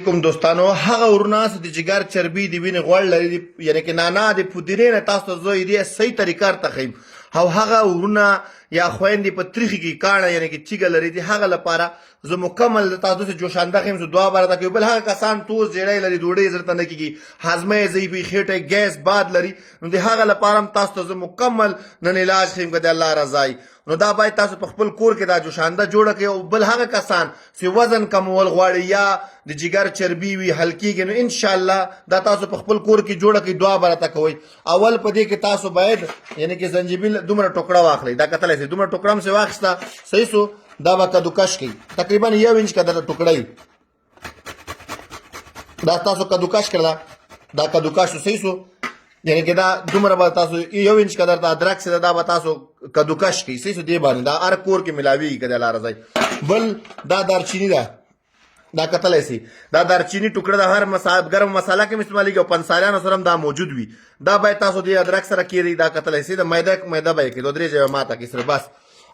کوم دوستانو هغه ورونه چې جګر چربي دی وینې غوړ لري یعنی کې نانا د پودینې نه تاسو زه یې صحیح طریقه تخیم او هغه ورونه یا خويندې په تریخي کې کاڼه یعنی کې چیګه لري دي هغه لپاره زه مکمل تاسو ته جوشانده خیم زه دعا بار تکي بل هغه کسان توز جړې لري ډوډۍ زرته نه کیږي هاضمه ضعیفي خېټه ګیس باد لري نو د هغه لپاره تاسو ته زه مکمل نن علاج خیم کده الله رضای نو دا باید تاسو په خپل کور کې دا جوشانده جوړه کړئ او بل هغه کسان چې وزن کمول غواړي یا د جګر چربي وي هلکیږي نو ان شاء الله دا تاسو په خپل کور کې جوړه کړئ دعا برته کوئ اول په دې کې تاسو باید یعنی کې زنجبیل دومره ټوکړه واخلئ دا کتلای شئ دومره ټوکړه هم سه واخسته صحیح سو دا به کدوکش کړئ تقریبا 1 انچ قدر ټوکړه دا تاسو کدوکش کړل دا کدوکش صحیح سو یعنی کې دا دومره به تاسو 1 انچ قدر دا ادرک سره دا به تاسو کدوکش کړئ صحیح سو دی باندې دا هر کور کې ملاوي کده الله رضای بل دا دارچینی دا کتلای شي دا دارچینی ټوکړه د هر ګرم مساله کې استعمالېږي او پنساریانو سره دا موجود وي دا باید تاسو د ادرک سره کېږي دا کتلای شي د میده به کې دوه درې ځای ماته کې سره بس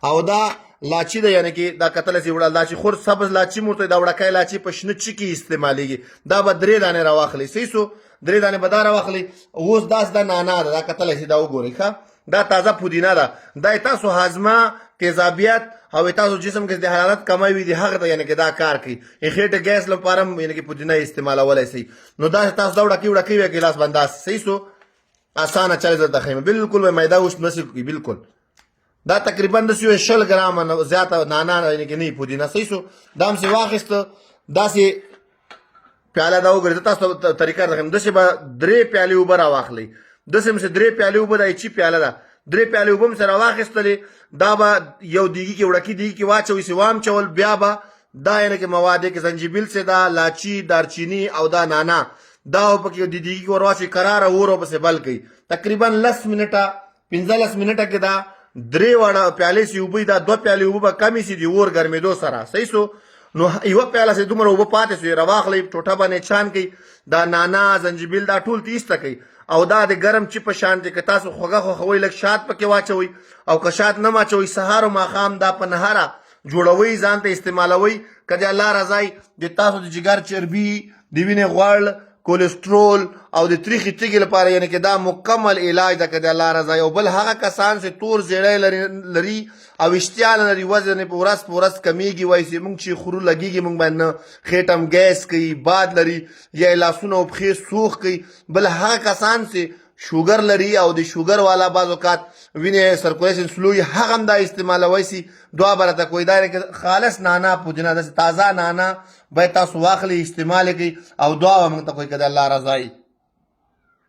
او دا لاچی ده یعنی کې دا کتلای شي وړه لاچی خور سبز لاچی مرته دا وړکای لاچی په شنه چی کې استعمالېږي دا به درې دانې راواخلي صحیح سو درې دانې به دا راواخلي اوس داس دا نانا ده دا کتلای شي دا وګورئ ښه دا تازه پودینه ده دا تاسو هاضمه تیزابیت او تاسو جسم کې د حرارت کموي وي د هغه ته یعنی کې دا کار کوي خېټه ګیس لپاره یعنی کې پودینه استعمالولای شي نو دا تاسو دا وړکی وي کې لاس بنداس صحیح سو اسانه چل زړه خیمه بالکل میدا اوس نسی کوي بالکل دا تقریبا د 100 ګرام نه زیاته نانا یعنی کې نه پودینه صحیح سو دا هم سی واخست دا سی پیاله دا وګورئ تاسو طریقه راخم دسه به 3 پیالې وبر واخلي دسه مشه 3 پیالې وبر دای چی پیاله ده 3 پیالې وبم سره واخستلې دا به یو دیګي کې وړکی دیګي کې واچوي سوام چول بیا به دا یعنی کې مواد کې زنجبیل سے دا لاچی دارچینی او دا نانا دا په کې د دیګي ورواچي قرار اورو بس بل کوي تقریبا 10 منټه 15 منټه کې دا 3 وړه پیالې سی وبې دا 2 پیالې وب کمی سي دی ور ګرمېدو سره صحیح سو نو یو پیاله سي دومره وب پاتې سي رواخلې ټوټه باندې چان کوي دا نانا زنجبیل دا ټول تیسته کوي او دا د ګرم چی په شان دي که تاسو خوګه خووي لک شات پکې واچوي او که شات نه واچوي سهار او ماخام دا په نهاره جوړوي ځان ته استعمالوي کله الله رضای د تاسو د جګر چربي د وینې غوړ کولیسټرول او د تریخي تیګ لپاره یعنی کې دا مکمل علاج ده کده الله رضای او بل هغه کسان چې تور زیړې لري او اشتعال لري وزن په ورځ کمیږي وایي چې مونږ چې خورو لګيږي مونږ باندې خېټم ګیس کوي باد لري یا لاسونه او پخې سوخ کوي بل هغه کسان چې شوګر لري او د شوګر والا بعض اوقات وینې سرکولیشن سلو هغه هم دا استعمالوي سي دعا برته کوئی دا خالص نانا پوجنا د تازه نانا به تاسو واخلي استعمال کوي او دعا موږ ته کوي کده الله رضای